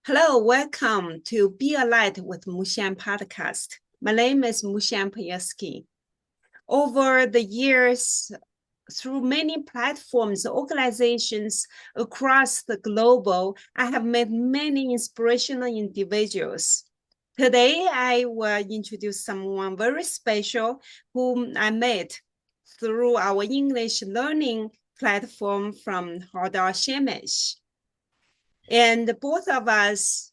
Hello, welcome to Be a Light with Mushan podcast. My name is Mushan Payeski. Over the years, through many platforms, organizations across the globe, I have met many inspirational individuals. Today, I will introduce someone very special whom I met through our English learning platform from Hardar Shemesh. And both of us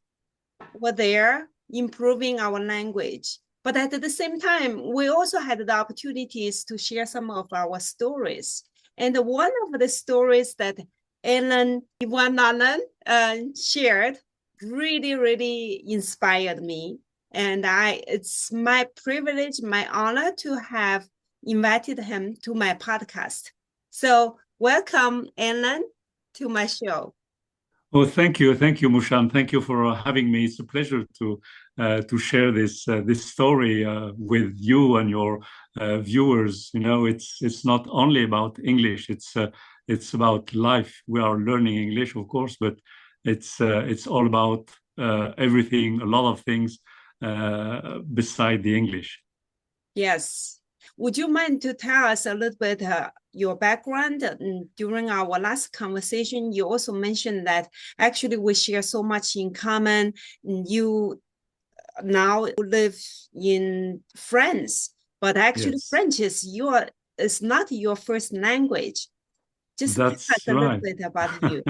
were there improving our language. But at the same time, we also had the opportunities to share some of our stories. And one of the stories that Alain Ioualalen shared really inspired me. And it's my privilege, my honor to have invited him to my podcast. So welcome, Alain, to my show. Oh, thank you, Mushan. Thank you for having me. It's a pleasure to share this story with you and your viewers. You know, it's not only about English. It's about life. We are learning English, of course, but it's all about everything, a lot of things beside the English. Yes. Would you mind to tell us a little bit your background? During our last conversation, you also mentioned that actually we share so much in common. You now live in France, but actually Yes. French is not your first language. Just tell us That's a little right. bit about you.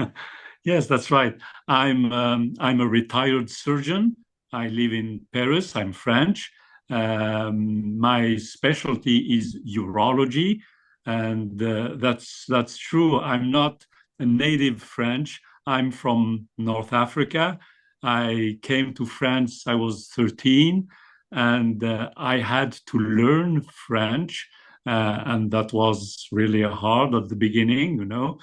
Yes, that's right. I'm a retired surgeon. I live in Paris. I'm French. My specialty is urology, and that's true. I'm not a native French. I'm from North Africa. I came to France. I was 13, and I had to learn French. And that was really hard at the beginning, you know.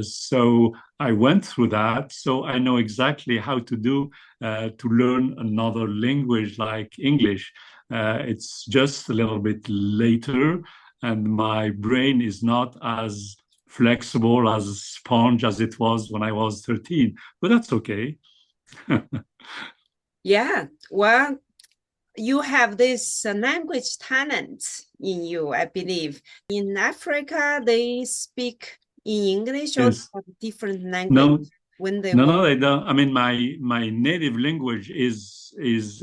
So I went through that. So I know exactly how to learn another language like English. It's just a little bit later, and my brain is not as flexible as a sponge as it was when I was 13, but that's okay. Yeah, well, you have this language talent in you, I believe. In Africa, they speak in English or Yes. different language No, when they no, work. no, I don't. I mean, my native language is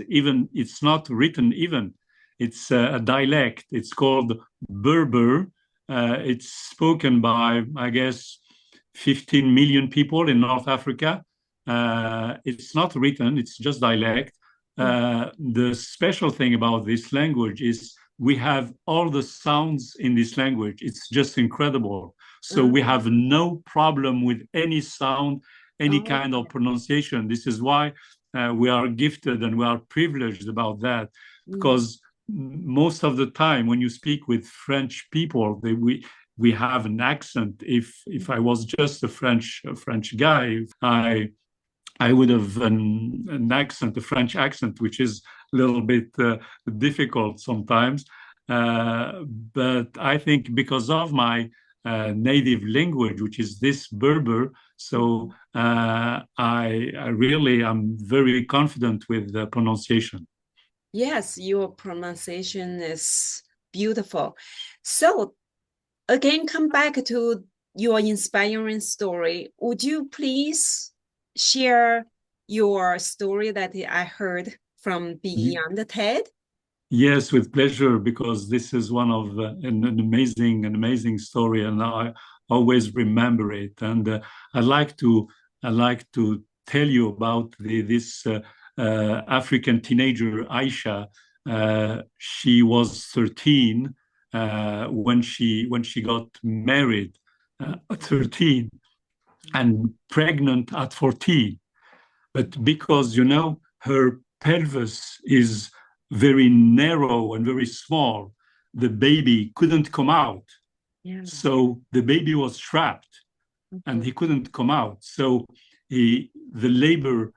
even. It's not written even. It's a dialect. It's called Berber. It's spoken by, I guess, 15 million people in North Africa. It's not written. It's just dialect. The special thing about this language is we have all the sounds in this language. It's just incredible. So we have no problem with any sound, any Oh, kind of pronunciation. This is why we are gifted and we are privileged about that, because most of the time when you speak with French people, we have an accent. If I was just a French guy, I would have an accent, a French accent, which is a little bit difficult sometimes. But I think because of my native language, which is this Berber, so I really am very confident with the pronunciation. yes, your pronunciation is beautiful. So again, come back to your inspiring story. Would you please share your story that I heard from Beyond TED? Yes, with pleasure, because this is one of an amazing story, and I always remember it. And I'd like to tell you about this African teenager, Aisha. She was 13 when she got married at 13 and pregnant at 14. But because, you know, her pelvis is very narrow and very small, the baby couldn't come out. Yeah. So the baby was trapped and he couldn't come out. So the labor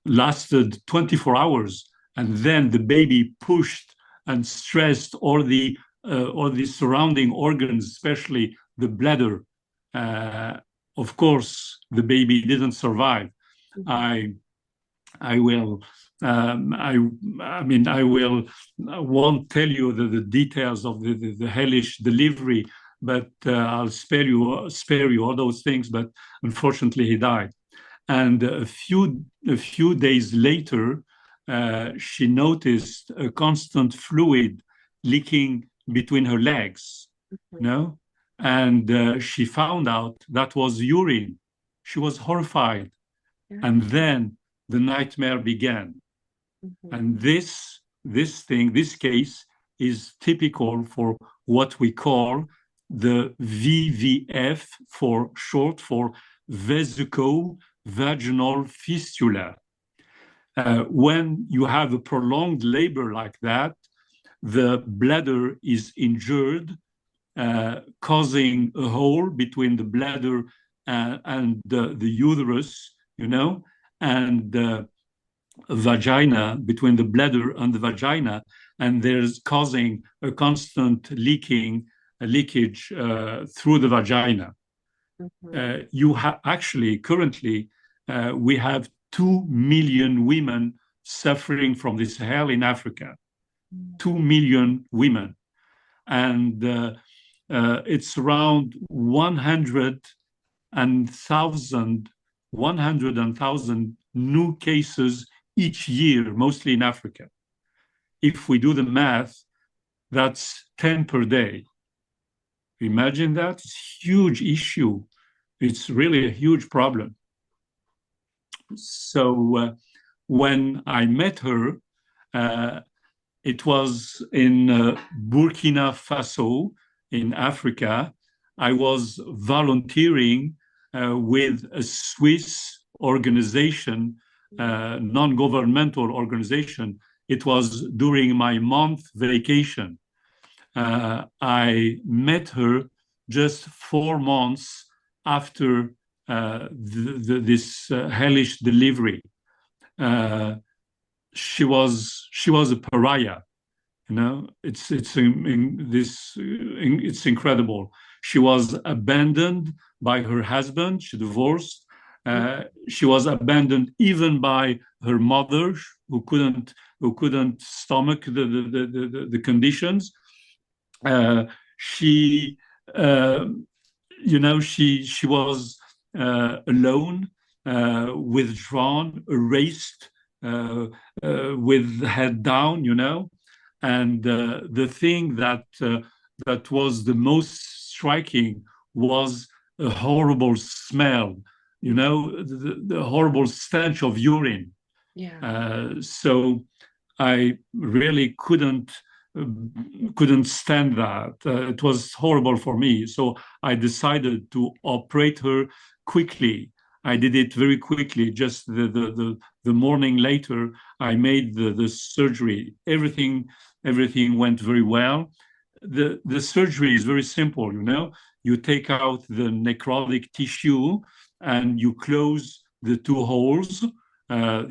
lasted 24 hours. And then the baby pushed and stressed all the surrounding organs, especially the bladder. Of course, the baby didn't survive. I will. I won't tell you the details of the hellish delivery, but I'll spare you all those things. But unfortunately, he died. And a few days later, she noticed a constant fluid leaking between her legs. No, and she found out that was urine. She was horrified, and then the nightmare began. And this case is typical for what we call the VVF, for short for vesico-vaginal fistula. When you have a prolonged labor like that, the bladder is injured, causing a hole between the bladder and the uterus, and vagina, between the bladder and the vagina, and there's causing a constant leakage through the vagina. You have actually currently we have 2 million women suffering from this hell in Africa. 2 million women, and it's around 100,000 new cases each year, mostly in Africa. If we do the math, that's 10 per day. Imagine that. It's a huge issue. It's really a huge problem. So when I met her, it was in Burkina Faso in Africa. I was volunteering with a Swiss organization, non-governmental organization. It was during my month vacation. I met her just 4 months after this hellish delivery. She was a pariah. It's incredible. She was abandoned by her husband. She divorced. She was abandoned even by her mother, who couldn't stomach the conditions. She was alone, withdrawn, erased, with head down, and the thing that was the most striking was a horrible smell, the horrible stench of urine. So I really couldn't stand that. It was horrible for me. So I decided to operate her quickly. I did it very quickly. Just the morning later, I made the surgery. Everything went very well. The surgery is very simple. You take out the necrotic tissue and you close the 2 holes.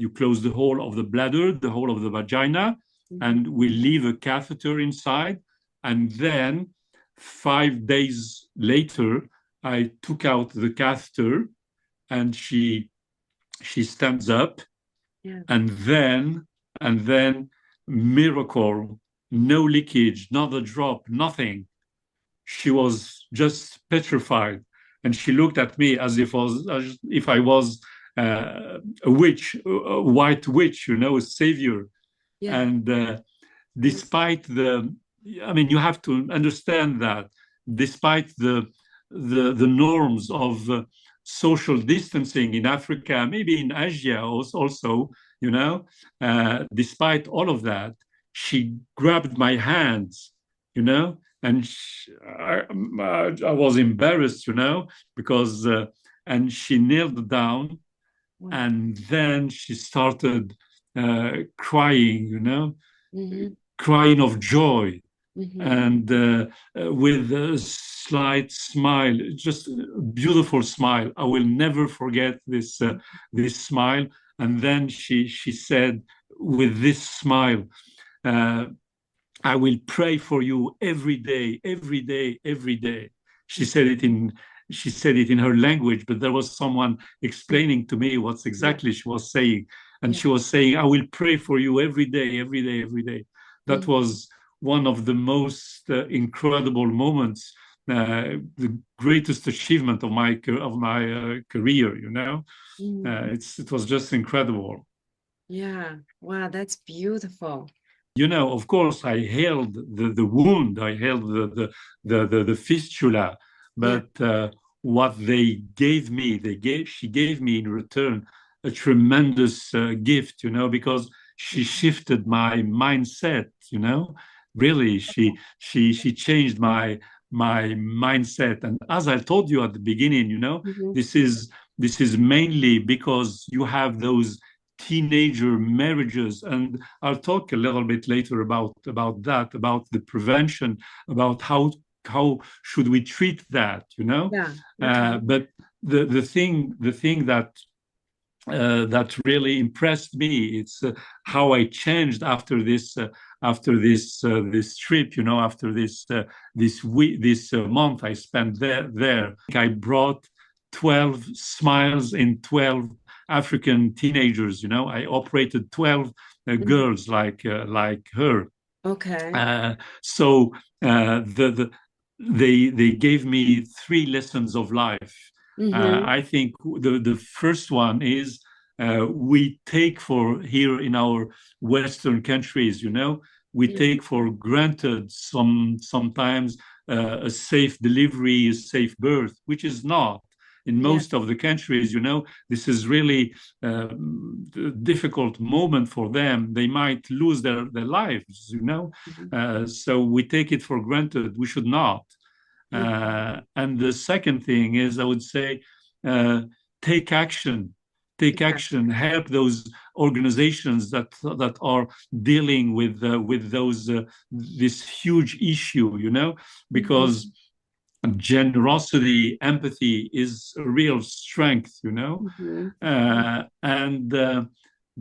You close the hole of the bladder, the hole of the vagina, and we leave a catheter inside. And then 5 days later, I took out the catheter, and she stands up, and then miracle, no leakage, not a drop, nothing. She was just petrified, and she looked at me as if I was a witch, a white witch, a savior. And despite you have to understand that despite the norms of social distancing in Africa, maybe in Asia also, despite all of that, she grabbed my hands, and I was embarrassed, because, and she knelt down, and then she started crying, crying of joy. And with a slight smile, just a beautiful smile. I will never forget this smile. And then she said, with this smile, I will pray for you every day, every day, every day. She said it in she said it in her language, but there was someone explaining to me what exactly she was saying. And she was saying, I will pray for you every day, every day, every day. That was one of the most incredible moments, the greatest achievement of my career, you know. It was just incredible. Yeah, wow, that's beautiful. You know, of course, I held the wound, I held the fistula, but what they gave me, she gave me in return a tremendous gift, you know, because she shifted my mindset, you know. Really, she changed my mindset. And as I told you at the beginning, you know, this is mainly because you have those teenager marriages, and I'll talk a little bit later about that, about the prevention, about how should we treat that, you know. But the thing that that really impressed me, it's how I changed after this this trip, you know, after this month I spent there. I brought 12 smiles in 12 African teenagers, you know. I operated 12 girls like her. Okay. So they gave me 3 lessons of life. I think the first one is we take for here in our Western countries, you know, we take for granted sometimes a safe delivery, a safe birth, which is not. In most of the countries, you know, this is really a difficult moment for them. They might lose their lives, you know. So we take it for granted. We should not. And the second thing is, I would say, take action. Take action. Help those organizations that are dealing with those this huge issue, you know, because generosity, empathy is a real strength, you know. And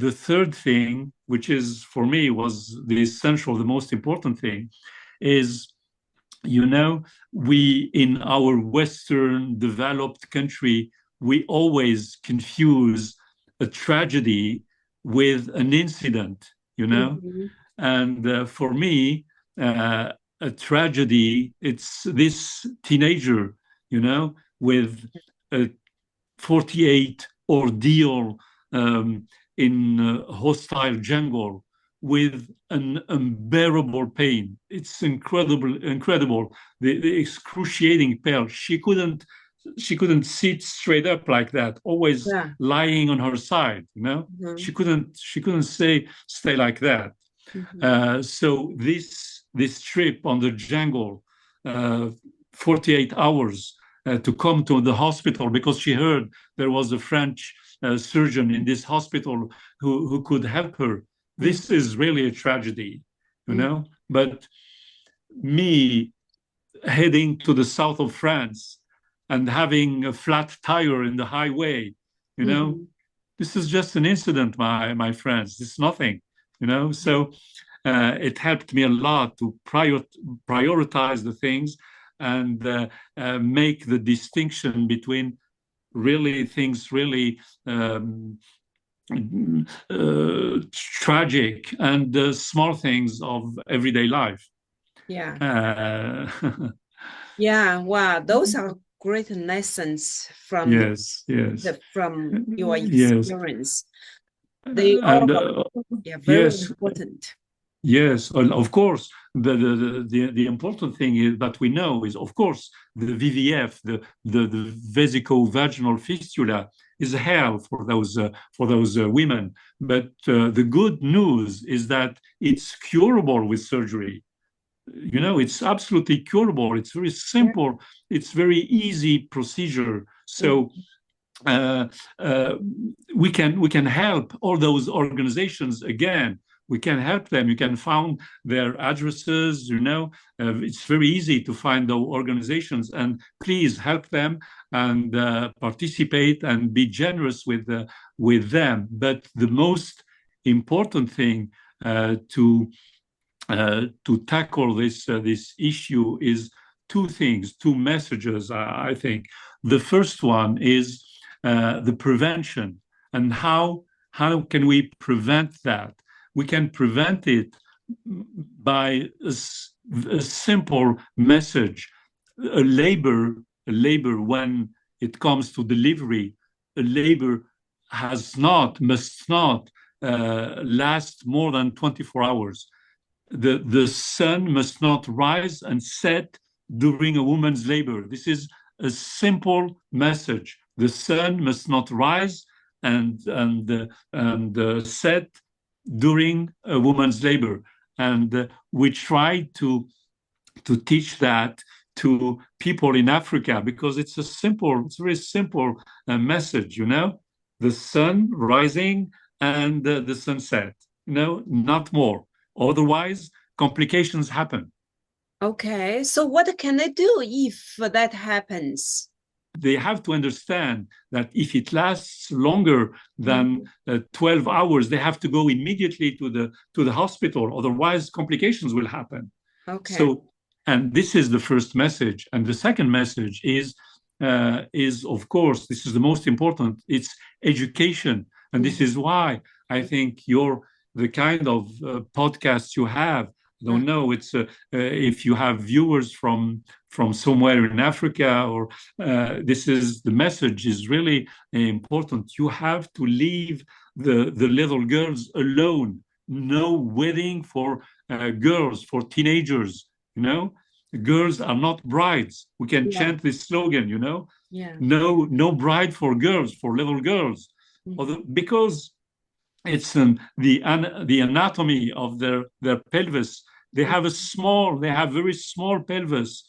the third thing, which is for me was the essential, the most important thing, is, you know, we in our Western developed country, we always confuse a tragedy with an incident, you know. And for me, a tragedy, it's this teenager, you know, with a 48 ordeal in a hostile jungle with an unbearable pain. It's incredible. The excruciating pain. She couldn't sit straight up like that, always lying on her side, you know. She couldn't stay like that. So this trip on the jungle, 48 hours to come to the hospital, because she heard there was a French surgeon in this hospital who could help her. This is really a tragedy, you know. But me heading to the south of France and having a flat tire in the highway, you know, this is just an incident, my friends. It's nothing, you know. So it helped me a lot to prioritize the things and make the distinction between really things really tragic and small things of everyday life. Yeah, wow, those are great lessons from from your experience. They are very important. Yes, of course. The important thing is that we know is, of course, the VVF, the vesico-vaginal fistula, is hell for those women. But the good news is that it's curable with surgery. You know, it's absolutely curable. It's very simple. It's very easy procedure. So we can help all those organizations again. We can help them. You can find their addresses, you know. It's very easy to find those organizations, and please help them and participate and be generous with them. But the most important thing to tackle this issue is two things, two messages, I think. The first one is the prevention, and how can we prevent that? We can prevent it by a simple message. A labor when it comes to delivery, a labor must not last more than 24 hours. The sun must not rise and set during a woman's labor. This is a simple message. The sun must not rise and set during a woman's labor. And we try to teach that to people in Africa, because it's a very simple message, the sun rising and the sunset, not more. Otherwise, complications happen. Okay, so what can they do if that happens? They have to understand that if it lasts longer than 12 hours, they have to go immediately to the hospital. Otherwise, complications will happen. Okay. So, and this is the first message. And the second message is of course, this is the most important. It's education, and this is why I think the kind of podcast you have. I don't know. It's if you have viewers from somewhere in Africa, or the message is really important. You have to leave the little girls alone. No wedding for girls, for teenagers. Girls are not brides. We can chant this slogan. Yeah. No bride for girls, for little girls, because it's the anatomy of their pelvis. They have very small pelvis.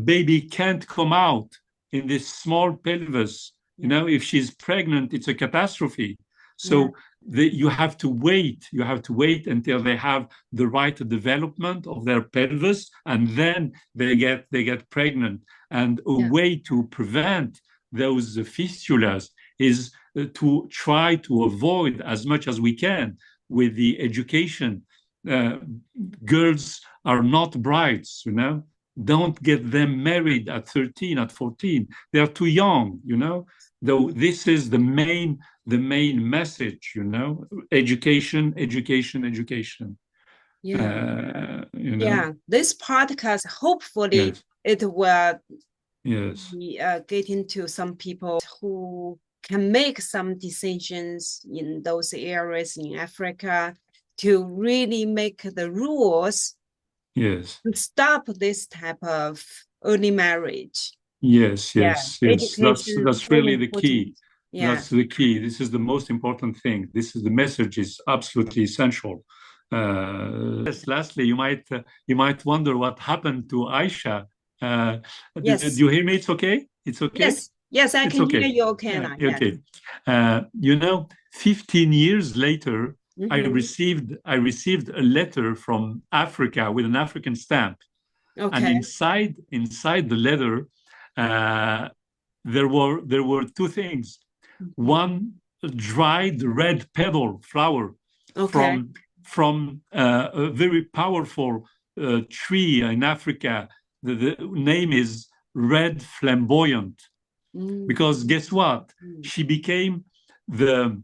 Baby can't come out in this small pelvis. If she's pregnant, it's a catastrophe. So you have to wait. You have to wait until they have the right development of their pelvis, and then they get pregnant. And a way to prevent those fistulas is to try to avoid as much as we can with the education. Girls are not brides, Don't get them married at 13, at 14. They are too young, Though this is the main message, education, education, education. Yeah. Yeah. This podcast, hopefully, it will be getting to some people who can make some decisions in those areas in Africa to really make the rules to stop this type of early marriage. Yes. That's really the key. That's the key. This is the most important thing. The message is absolutely essential. Lastly, you might wonder what happened to Aisha. Do you hear me? It's okay? It's okay? Yes, I can hear you okay now. Okay. 15 years later, I received a letter from Africa with an African stamp. Okay. And inside the letter, there were two things. One, dried red pebble flower from a very powerful tree in Africa. The name is red flamboyant. Because guess what? She became the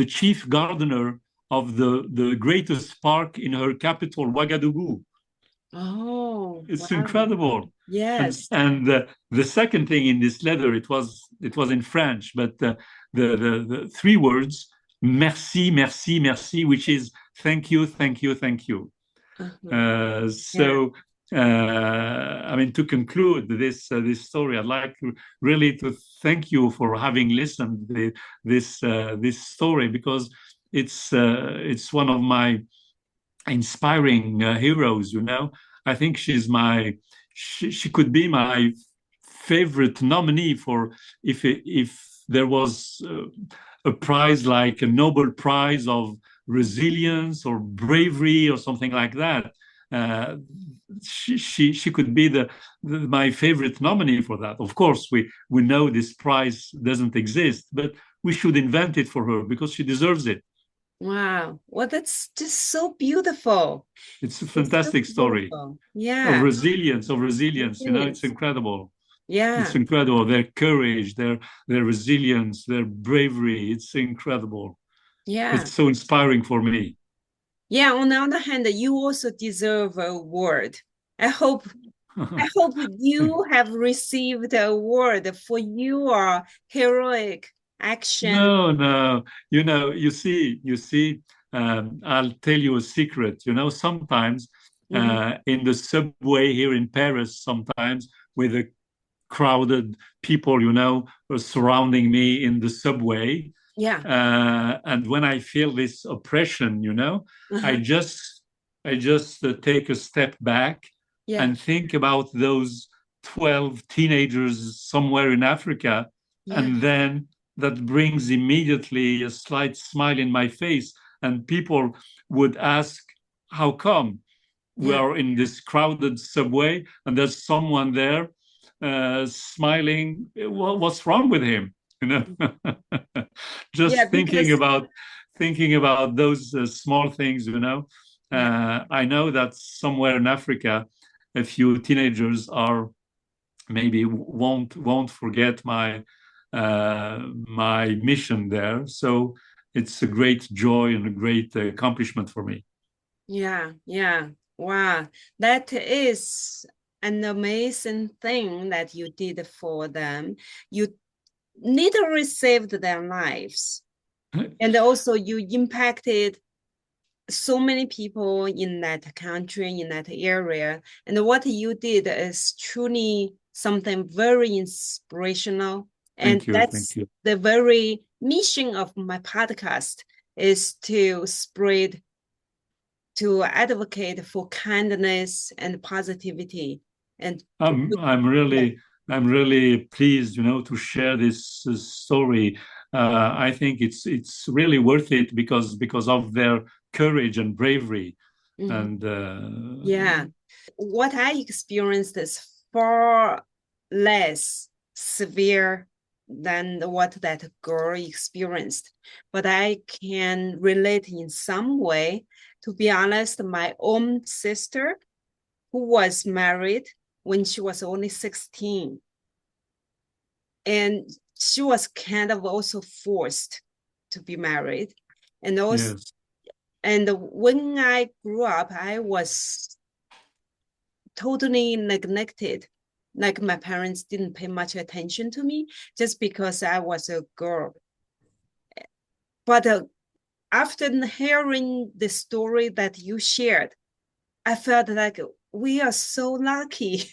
chief gardener of the greatest park in her capital, Ouagadougou. Oh, it's incredible. Yes. And the second thing in this letter, it was in French, but the three words, merci, merci, merci, which is thank you, thank you, thank you. To conclude this story, I'd like really to thank you for having listened to this story, because it's one of my inspiring heroes. I think she could be my favorite nominee for if there was a prize like a Nobel Prize of resilience or bravery or something like that. She could be my favorite nominee for that. Of course, we know this prize doesn't exist, but we should invent it for her because she deserves it. Wow. Well, that's just so beautiful. It's a It's so fantastic story beautiful. of Yeah. resilience, it's Resilience. incredible. It's Yeah. incredible. Their courage, their resilience, their bravery. It's incredible. Yeah. It's so inspiring for me. Yeah. On the other hand, you also deserve a award. I hope I hope you have received an award for your heroic action. No, no. I'll tell you a secret. Sometimes Mhm. in the subway here in Paris, sometimes with a crowded people, surrounding me in the subway. Yeah. And when I feel this oppression, I Uh-huh. just I just take a step back Yeah. and think about those 12 teenagers somewhere in Africa, Yeah. and then that brings immediately a slight smile in my face. And people would ask, how come we Yeah. are in this crowded subway and there's someone there smiling? What's wrong with him? You know, Yeah. just Because thinking about those small things. yeah. I know that somewhere in Africa, a few teenagers are maybe won't forget my mission there. So it's a great joy and a great accomplishment for me. Yeah. Yeah. Wow. That is an amazing thing that you did for them. You literally saved their lives. And also you impacted so many people in that country, in that area. And what you did is truly something very inspirational. And Thank that's you. the very mission of my podcast is to spread, to advocate for kindness and positivity. And I'm I'm yeah, really I'm really pleased, to share this story. I think it's really worth it because of their courage and bravery. mhm, And yeah. What I experienced is far less severe than what that girl experienced. But I can relate in some way. To be honest, my own sister, who was married when she was only 16, and she was kind of also forced to be married. And also, yes, and when I grew up, I was totally neglected. Like my parents didn't pay much attention to me just because I was a girl. But after hearing the story that you shared, I felt like we are so lucky.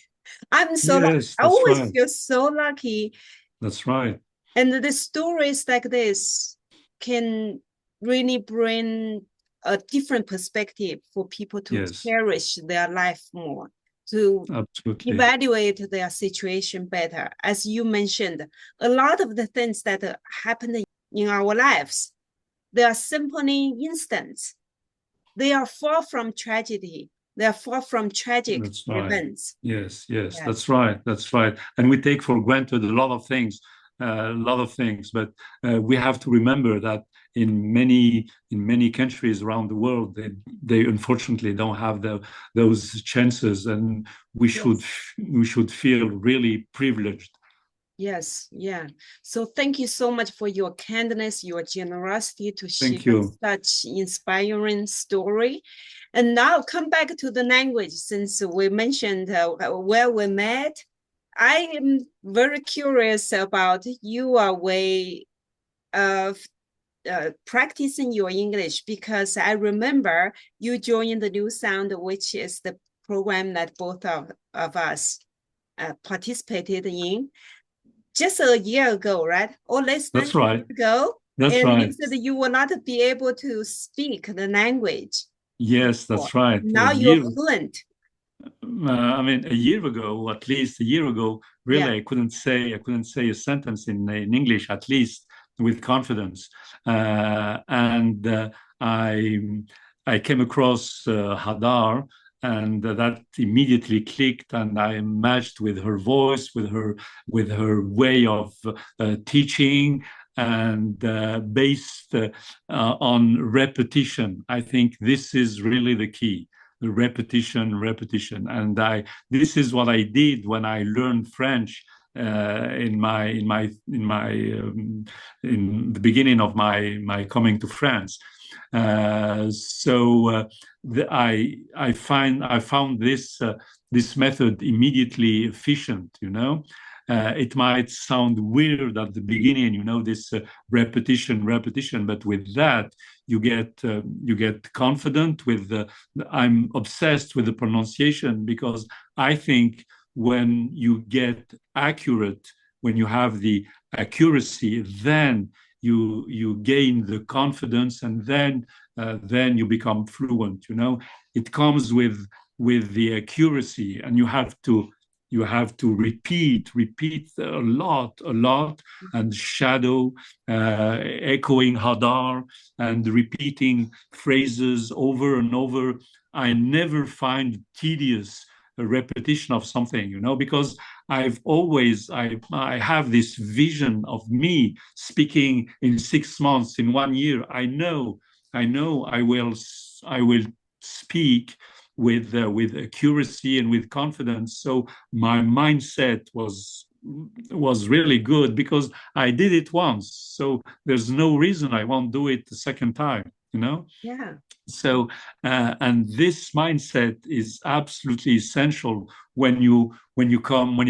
I'm so lucky. yes, I that's always right. feel so lucky. That's right. And the stories like this can really bring a different perspective for people to Yes, cherish their life more, to absolutely. evaluate their situation better. As you mentioned, a lot of the things that happen in our lives, they are simply instants. They are far from tragedy. They are far from tragic That's right. events. Yes, yes, Yeah. that's right. That's right. And we take for granted a lot of things. But we have to remember that in many countries around the world, they unfortunately don't have those chances, and we should Yes. we should feel really privileged. Yes, yeah. So thank you so much for your kindness, your generosity to share Thank you. such inspiring story. And now come back to the language since we mentioned where we met. I am very curious about your way of practicing your English because I remember you joined the New Sound, which is the program that both of us participated in just a year ago, right? Or less than That's a year right. ago. That's And you right. said you will not be able to speak the language Yes, before. that's right. Now you're fluent. I mean, a year ago, at least a year ago, Yeah. really, I couldn't say a sentence in English, at least with confidence. And I I came across Hadar, and that immediately clicked, and I matched with her voice, with her way of teaching, and based on repetition. I think this is really the key. The repetition. And this is what I did when I learned French in the beginning of my coming to France. I found this method immediately efficient. It might sound weird at the beginning, this repetition, but with that you get confident with I'm obsessed with the pronunciation, because I think when you get accurate, when you have the accuracy, then you gain the confidence, and then you become fluent. It comes with the accuracy, and you have to repeat a lot, and shadow, echoing hadar, and repeating phrases over and over. I never find tedious a repetition of something, because I have this vision of me speaking in 6 months, in 1 year. I know I will speak with accuracy and with confidence. So my mindset was really good, because I did it once. So there's no reason I won't do it the second time. Yeah. So and this mindset is absolutely essential when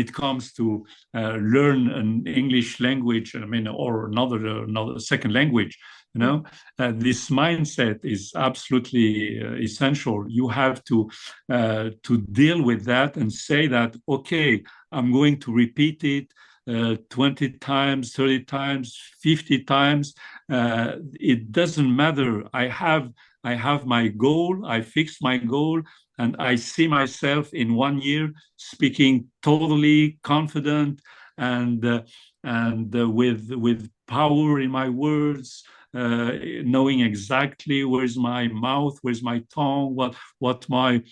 it comes to learn an English language, or another second language. This mindset is absolutely essential. You have to deal with that and say that, okay, I'm going to repeat it 20 times, 30 times, 50 times. It doesn't matter. I have my goal. I fixed my goal, and I see myself in 1 year speaking totally confident and with power in my words, knowing exactly where's my mouth, where's my tongue, what my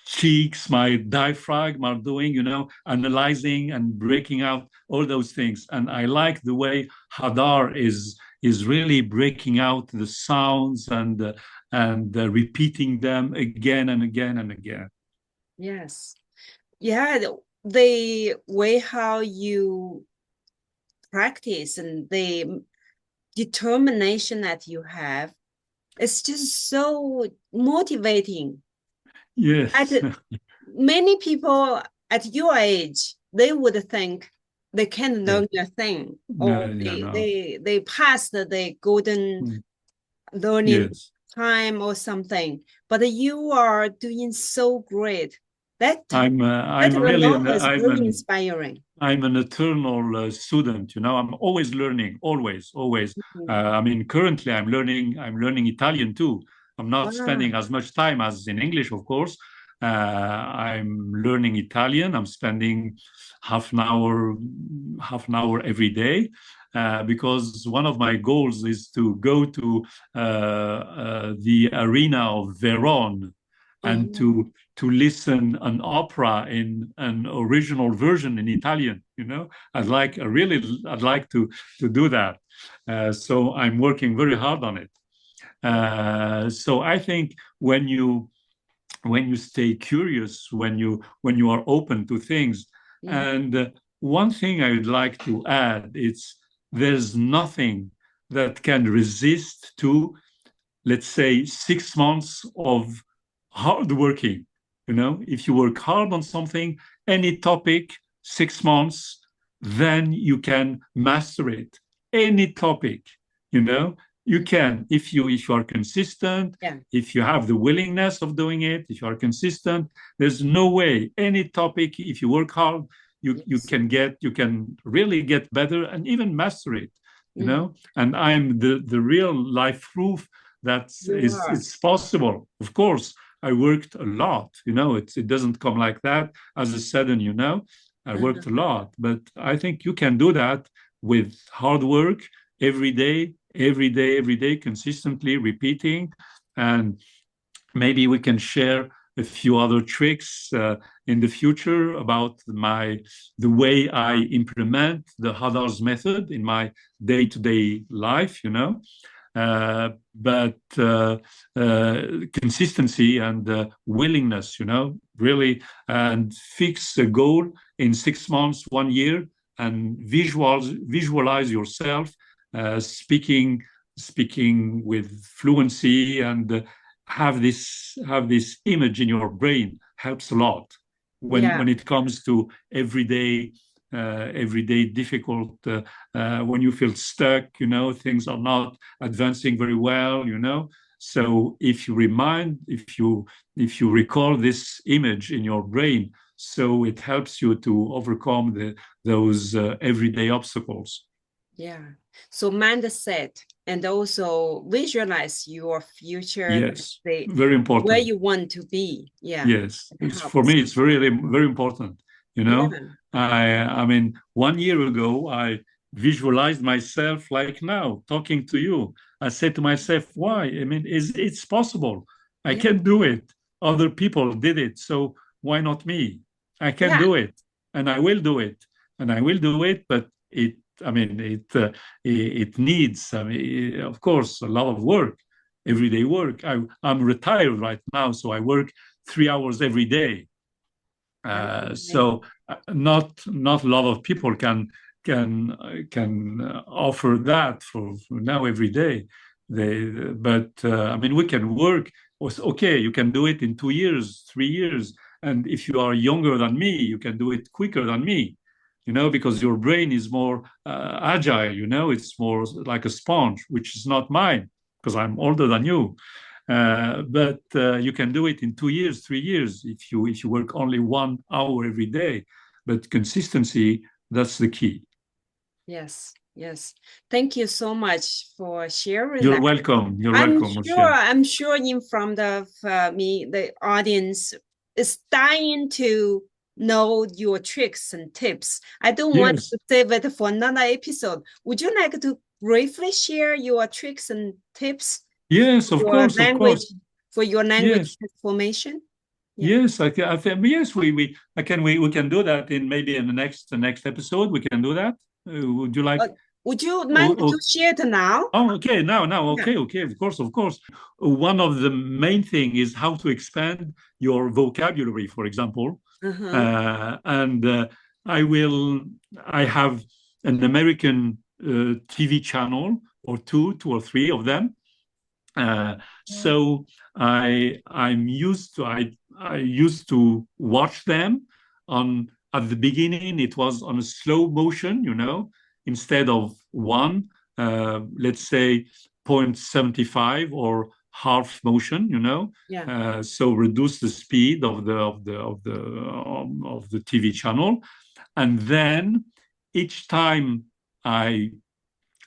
cheeks, my diaphragm are doing, analyzing and breaking out all those things. And I like the way Hadar is really breaking out the sounds and repeating them again and again and again. Yes. Yeah, the way how you practice and the determination that you have, it's just so motivating. Yes. Many people at your age, they would think they can't learn a thing, or they passed the golden learning time or something. But you are doing so great. That alone is very inspiring. I'm an eternal student. I'm always learning, always. Currently I'm learning Italian too. I'm not spending as much time as in English, of course. I'm learning Italian. I'm spending half an hour every day, because one of my goals is to go to the arena of Verona and to listen an opera in an original version in Italian. I'd like to do that. So I'm working very hard on it. So I think when you stay curious, when you are open to things, and one thing I would like to add is there's nothing that can resist to, let's say, 6 months of hard working. If you work hard on something, any topic, 6 months, then you can master it. Any topic, you can, if you are consistent, if you have the willingness of doing it, if you are consistent. There's no way any topic, if you work hard, you can really get better and even master it. And I'm the real life proof that it's possible. Of course, I worked a lot. It doesn't come like that as a sudden. I worked a lot, but I think you can do that with hard work every day, consistently repeating. And maybe we can share a few other tricks in the future about the way I implement the Hadar's method in my day-to-day life, but consistency and willingness, really, and fix a goal in 6 months, 1 year, and visualize yourself speaking with fluency, and have this image in your brain helps a lot when it comes to everyday difficult, when you feel stuck, things are not advancing very well, so if you recall this image in your brain, so it helps you to overcome those everyday obstacles. So mindset, and also visualize your future. Yes, very important. Where you want to be. Yes, for me, it's very, very important. I mean, 1 year ago, I visualized myself like now, talking to you. I said to myself, why? I mean, it's possible. I can do it. Other people did it, so why not me? I can do it, and I will do it, and I will do it. But it needs, of course, a lot of work, everyday work. I'm retired right now, so I work 3 hours every day. So not a lot of people can offer that for now every day. We can work. Okay, you can do it in 2 years, 3 years, and if you are younger than me, you can do it quicker than me. Because your brain is more agile. It's more like a sponge, which is not mine because I'm older than you. But you can do it in 2 years, 3 years if you work only 1 hour every day. But consistency, that's the key. Yes. Thank you so much for sharing. You're welcome. I'm sure in front of me, the audience is dying to know your tricks and tips. I don't want to save it for another episode. Would you like to briefly share your tricks and tips? Yes, of course. For your language transformation? Yes, I think yes, we can do that in the next episode. We can do that. Would you like? Would you mind to share it now? Oh, okay, now, okay, of course. One of the main thing is how to expand your vocabulary, for example. And I have an American TV channel or two or three of them. So I used to watch them at the beginning. It was on a slow motion, instead of one, let's say 0.75 or half motion, so reduce the speed of the TV channel, and then each time I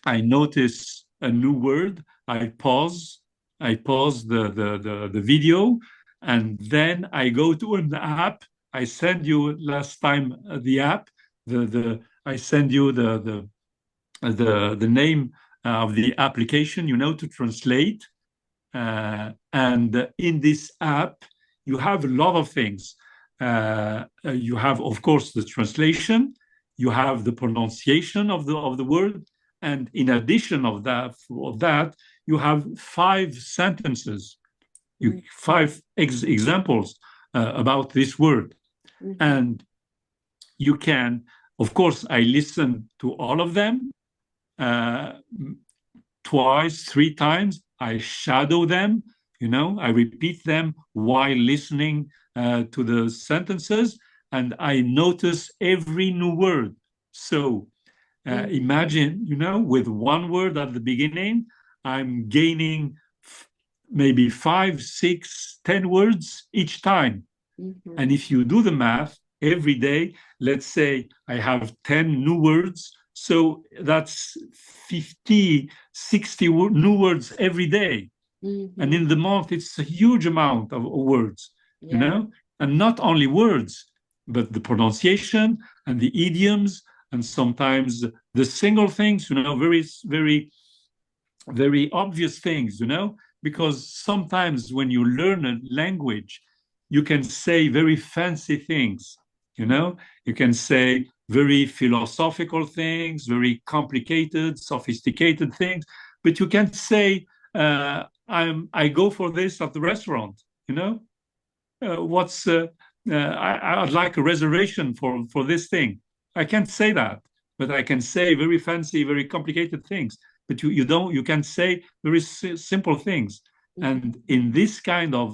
notice a new word, I pause the video, and then I go to an app. I send you last time the app. I send you the name of the application, to translate. And in this app, you have a lot of things. You have, of course, the translation. You have the pronunciation of the word, and in addition of that, you have 5 sentences, 5 examples about this word. And you can, of course, I listen to all of them twice, 3 times. I shadow them, I repeat them while listening to the sentences, and I notice every new word. So imagine, with one word at the beginning, I'm gaining maybe 5, 6, 10 words each time. And if you do the math every day, let's say I have 10 new words, so that's 50, 60 new words every day. And in the month, it's a huge amount of words, and not only words, but the pronunciation and the idioms, and sometimes the single things, very, very, very obvious things, because sometimes when you learn a language, you can say very fancy things, you know? You can say very philosophical things, very complicated, sophisticated things, but you can't say, I go for this at the restaurant, you know? I'd like a reservation for this thing. I can't say that, but I can say very fancy, very complicated things. But you can say very simple things. And in this kind of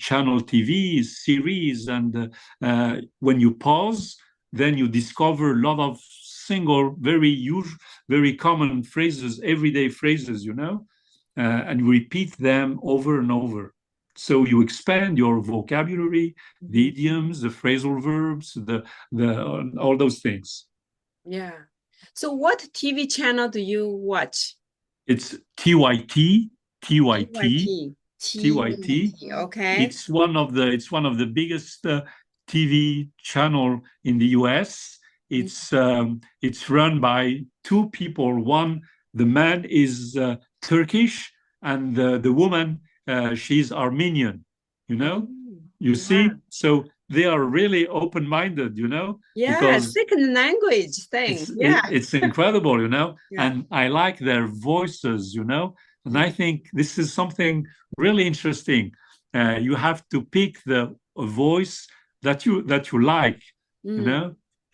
channel TV series, and when you pause, then you discover a lot of single, very common phrases, everyday phrases, you know, and you repeat them over and over. So you expand your vocabulary, the idioms, the phrasal verbs, the all those things. Yeah. So what TV channel do you watch? It's TYT. TYT. Okay. It's one of the biggest TV channel in the US. It's run by two people. One, the man is Turkish, and the woman, she's Armenian. You know, you see, so they are really open-minded. You know, yeah, because second language thing. It's incredible. You know, yeah. And I like their voices. You know, and I think this is something really interesting. You have to pick a voice that you like. You know.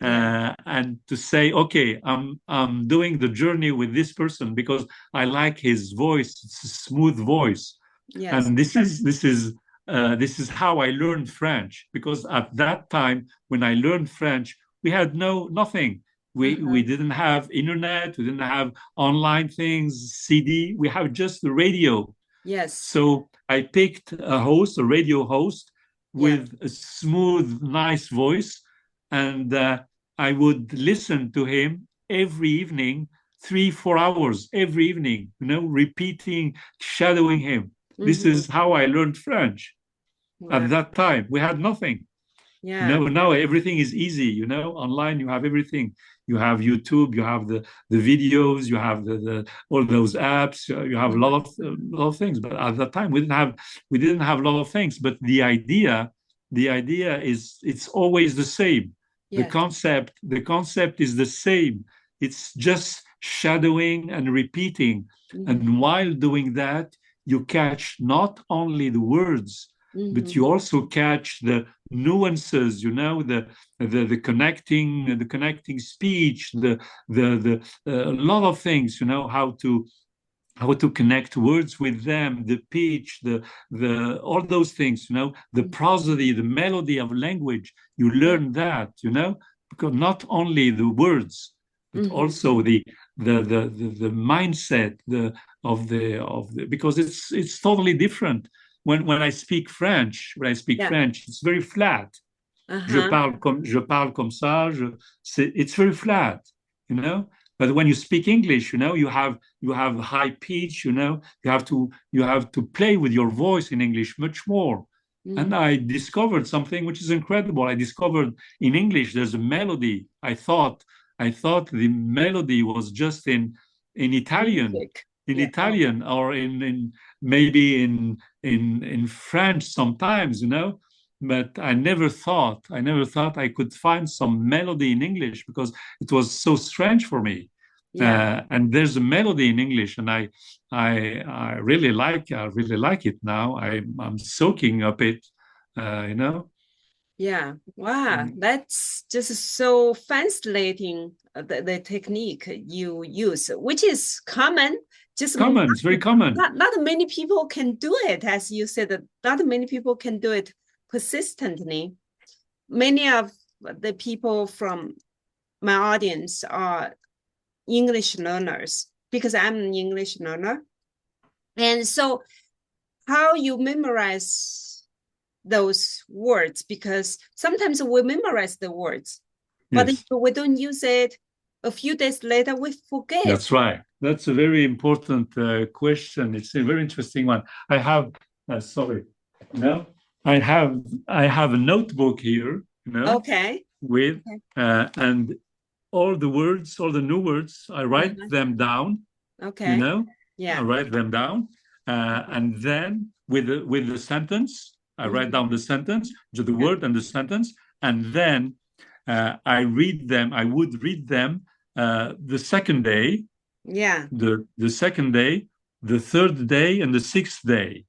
And to say, okay, I'm doing the journey with this person because I like his voice. It's a smooth voice. Yes. And this is how I learned French, because at that time when I learned French, we had nothing. We didn't have internet, we didn't have online things, CD. We have just the radio. Yes. So I picked a radio host with a smooth, nice voice, and I would listen to him every evening, 3-4 hours every evening, you know, repeating, shadowing him. This is how I learned French. Wow. At that time, we had nothing. Yeah. Now everything is easy, you know, online you have everything. You have YouTube, you have the videos, you have the all those apps, you have a lot of things. But at that time we didn't have a lot of things. But the idea is it's always the same. Yes. The concept is the same. It's just shadowing and repeating. And while doing that, you catch not only the words, but you also catch the nuances, you know, the connecting speech, a lot of things, you know, how to connect words with them, the pitch, the all those things, you know, the prosody, the melody of language. You learn that, you know, because not only the words, but also the mindset because it's totally different. When I speak French, it's very flat. Je parle comme ça. It's very flat, you know. But when you speak English, you know, you have high pitch, you know. You have to play with your voice in English much more. And I discovered something which is incredible. I discovered in English there's a melody. I thought the melody was just in Italian. Music. Italian, or in maybe in French sometimes, you know, but I never thought I could find some melody in English, because it was so strange for me. And there's a melody in English, and I really like it now. I'm soaking up it, you know. Yeah, wow, that's just so fascinating, the technique you use, which is common. It's very common. Not many people can do it, as you said. Not many people can do it persistently. Many of the people from my audience are English learners, because I'm an English learner. And so how you memorize those words, because sometimes we memorize the words, but if we don't use it, a few days later we forget. That's right. That's a very important question. It's a very interesting one. I have I have a notebook here, you know, with and all the new words, I write them down. You know, I write them down, and then with the sentence, I write down the sentence, the word and the sentence, and then I read them. I would read them the second day, the second day, the third day, and the sixth day.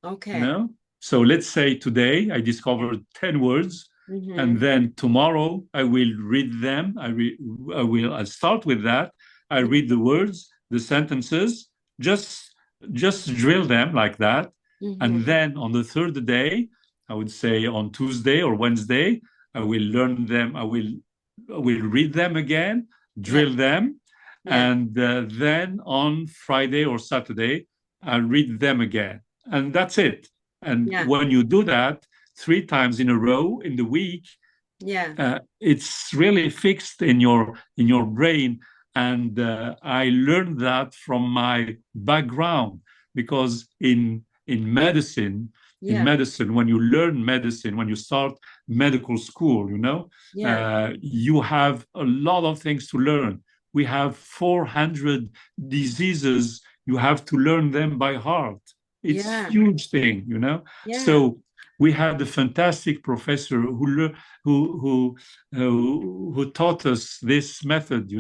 Okay. You know? So let's say today I discovered 10 words, and then tomorrow I will read them. I'll start with that. I read the words, the sentences, just drill them like that. And then on the third day, I would say on Tuesday or Wednesday, I will learn them. I will read them again, drill them, and then on Friday or Saturday, I'll read them again. And that's it. And when you do that 3 times in a row in the week, it's really fixed in your brain. And I learned that from my background, because in medicine, when you learn medicine, when you start medical school, you have a lot of things to learn. We have 400 diseases. You have to learn them by heart. It's a huge thing, So we had a fantastic professor who taught us this method,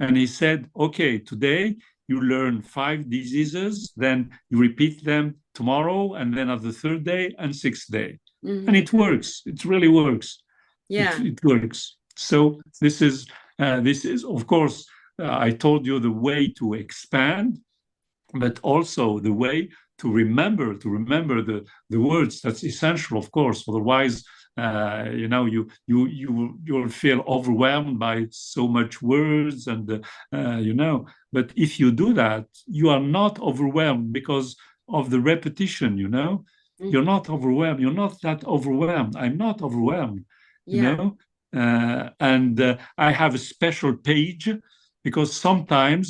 and he said, okay, today you learn 5 diseases, then you repeat them tomorrow, and then on the third day and 6th day. And it works. It really works. It works. So this is, of course, I told you the way to expand, but also the way to remember the words. That's essential, of course. Otherwise, you'll feel overwhelmed by so much words, and But if you do that, you are not overwhelmed because of the repetition. You're not overwhelmed. You're not that overwhelmed. I'm not overwhelmed. And I have a special page, because sometimes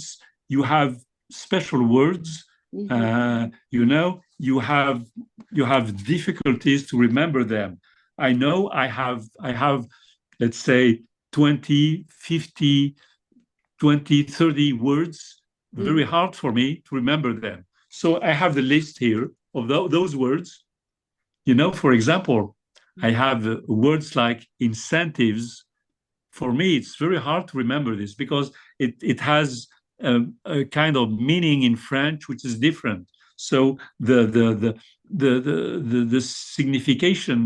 you have special words. You have difficulties to remember them. I know I have, let's say 20, 50, 20, 30 words, very hard for me to remember them. So I have the list here of those words. For example, I have words like incentives. For me, it's very hard to remember this, because it has a kind of meaning in French which is different. So the signification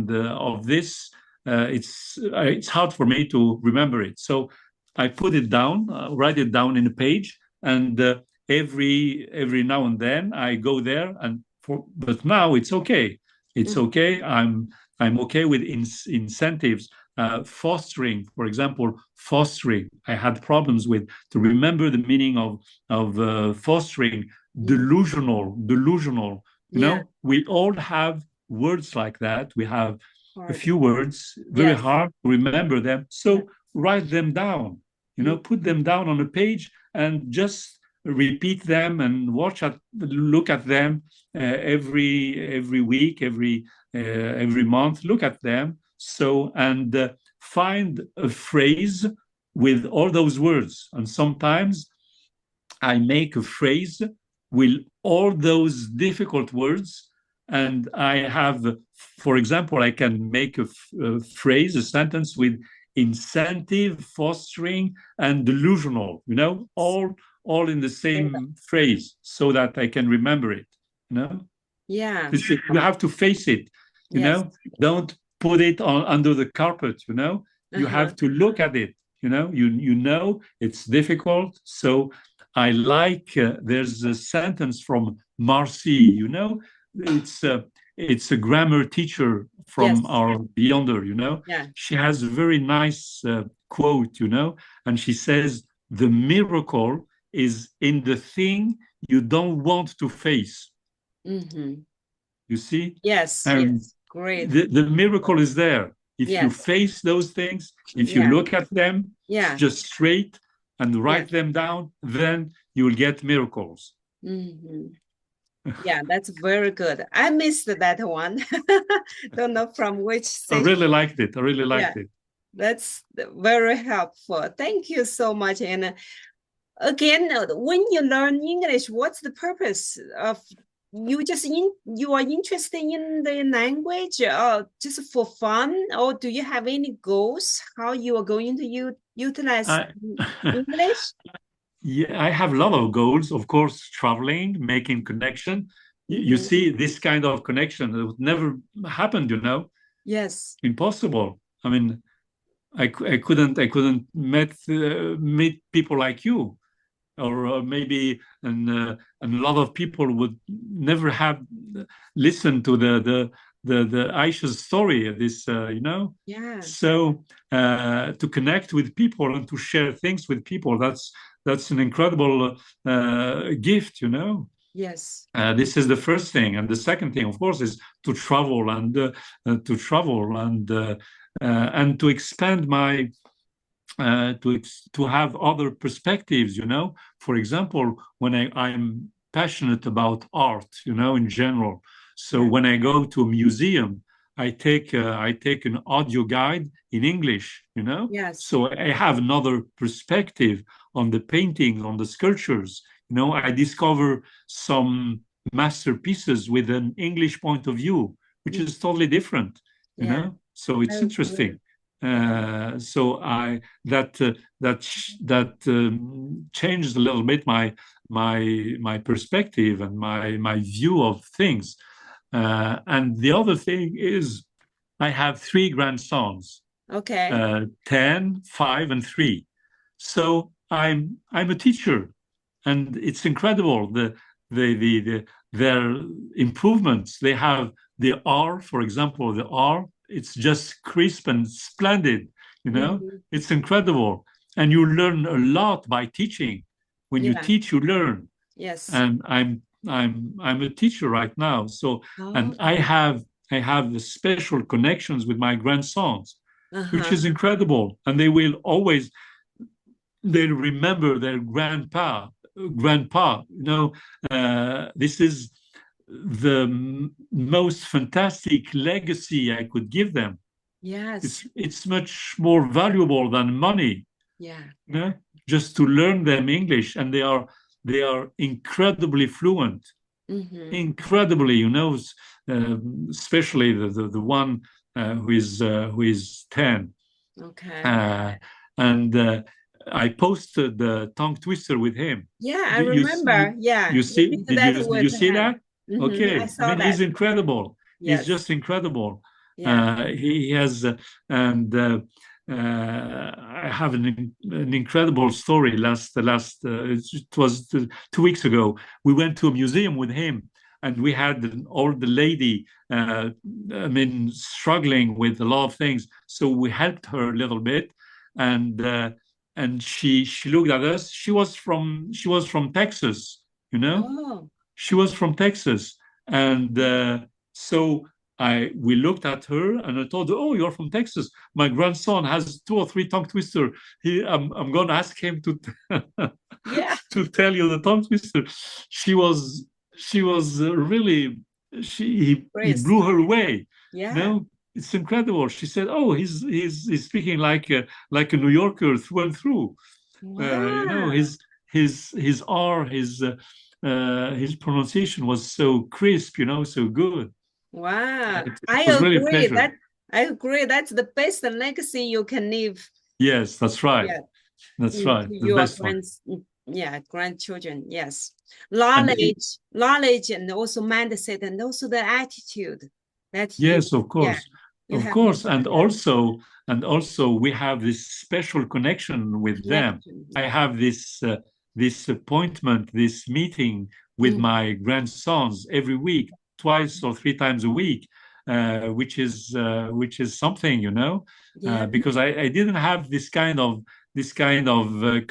of this, it's hard for me to remember it. So I put it down, write it down in a page, and every now and then I go there. But now it's okay. It's okay. I'm okay with incentives. Fostering, for example, fostering. I had problems to remember the meaning of fostering. Delusional. We all have words like that. We have a few words, very hard to remember them. So write them down. Put them down on a page and just repeat them and look at them every week, every month. Look at them. So, and find a phrase with all those words. And sometimes I make a phrase with all those difficult words. And I have, for example, I can make a phrase, a sentence with incentive, fostering, and delusional, all in the same phrase, so that I can remember it, Yeah. You have to face it, Don't put it under the carpet, You have to look at it, it's difficult. So I like, there's a sentence from Marcy, it's a grammar teacher from our Beyonder, She has a very nice quote, and she says, the miracle is in the thing you don't want to face. You see? Yes. Great. The miracle is there. If you face those things, if you look at them just straight and write them down, then you will get miracles. Yeah, that's very good. I missed that one. Don't know from which session. I really liked it. That's very helpful. Thank you so much. And again, when you learn English, what's the purpose of you are interested in the language just for fun, or do you have any goals how you are going to utilize English? Yeah, I have a lot of goals, of course, traveling, making connection. You see, this kind of connection that would never happen, Yes. impossible. I mean, I couldn't meet people like you, or maybe and a lot of people would never have listened to the Aisha's story. Yeah. So to connect with people and to share things with people, that's an incredible gift. Yes. This is the first thing, and the second thing, of course, is to travel and to expand my to have other perspectives. For example, when I'm passionate about art, in general. So when I go to a museum, I take an audio guide in English. Yes. So I have another perspective on the paintings, on the sculptures. I discover some masterpieces with an English point of view, which is totally different. So it's interesting. So that changed a little bit my perspective and my view of things. And the other thing is, I have 3 grandsons. Okay. 10, 5, and 3. So I'm a teacher, and it's incredible their improvements. They have the R, for example, the R. It's just crisp and splendid. It's incredible, and you learn a lot by teaching. When you teach, you learn. Yes. And I'm a teacher right now, so and I have special connections with my grandsons, which is incredible, and they'll remember their grandpa. This is the most fantastic legacy I could give them. Yes. It's much more valuable than money. Yeah. Just to learn them English, and they are incredibly fluent. Incredibly, especially the one who is 10. Okay. And I posted the tongue twister with him. Yeah, I remember. You see? Did you see that? Okay. I saw that. He's incredible. Yes. He's just incredible. Yeah. He has, and I have an incredible story. It was 2 weeks ago. We went to a museum with him, and we had an old lady, struggling with a lot of things. So we helped her a little bit, and she looked at us. She was from Texas. She was from Texas, and so we looked at her, and I told her, "Oh, you're from Texas. My grandson has 2 or 3 tongue twister. I'm going to ask him to to tell you the tongue twister." She was really, he blew her away. Yeah. It's incredible. She said, "Oh, he's speaking like a New Yorker through and through." Wow. His R, his pronunciation was so crisp, so good. Wow. It was really a pleasure. I agree. That's the best legacy you can leave. Yes, that's right. Yeah. That's right. The Your best one. grandchildren. Yes. Knowledge, and also mindset, and also the attitude. Yes, of course. Of course. And also we have this special connection with them. I have this appointment, this meeting with my grandsons every week, 2 or 3 times a week, which is something, because I didn't have this kind of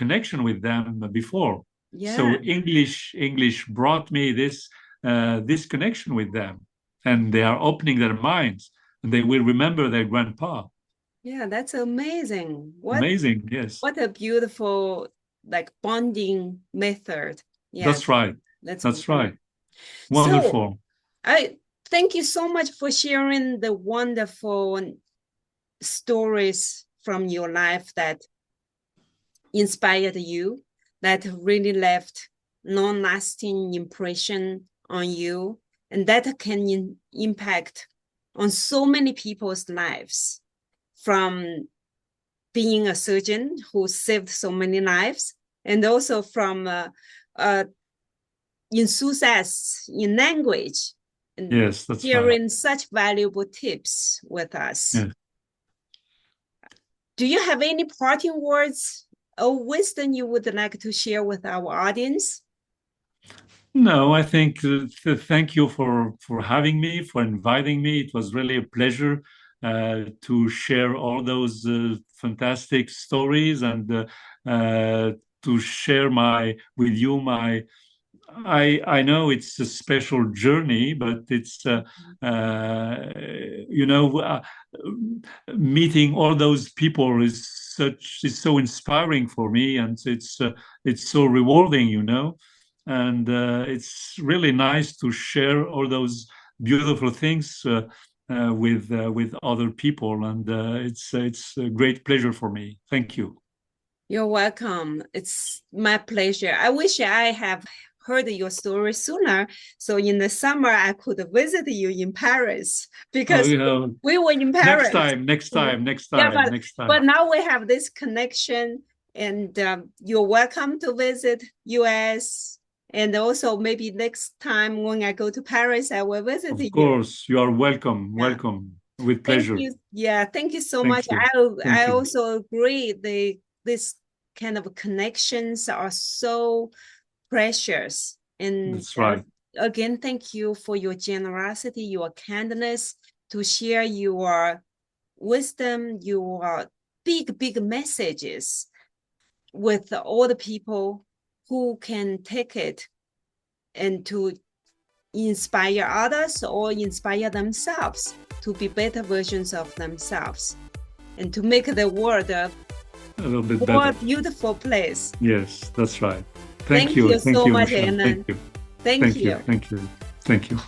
connection with them before. So English brought me this connection with them, and they are opening their minds, and they will remember their grandpa. Yeah, that's amazing. Amazing, yes. What a beautiful bonding method. Yes. That's right. That's right. Wonderful. So, I thank you so much for sharing the wonderful stories from your life that inspired you, that really left long-lasting impression on you, and that can impact on so many people's lives, from being a surgeon who saved so many lives, and also from enthusiasts in language, and Yes, that's sharing right. such valuable tips with us. Yes. Do you have any parting words or wisdom you would like to share with our audience? No, I think thank you for having me, for inviting me. It was really a pleasure to share all those fantastic stories and to share with you my. I know it's a special journey, but it's you know meeting all those people is so inspiring for me, and it's so rewarding, and it's really nice to share all those beautiful things with other people, and it's a great pleasure for me. Thank you. You're welcome. It's my pleasure. I wish I have heard your story sooner, so in the summer I could visit you in Paris, because we were in Paris. Next time. But now we have this connection, and you're welcome to visit US. And also maybe next time when I go to Paris, I will visit you. Of course, you are welcome. Yeah. Welcome. With pleasure. Thank you. Yeah, thank you so Thank much. you. I also agree. This kind of connections are so precious. And that's right. Again, thank you for your generosity, your kindness to share your wisdom, your big messages with all the people who can take it and to inspire others or inspire themselves to be better versions of themselves and to make the world a little bit more better, beautiful place. Yes, that's right. Thank you so much, Aisha. Alain. Thank you. Thank you. Thank you.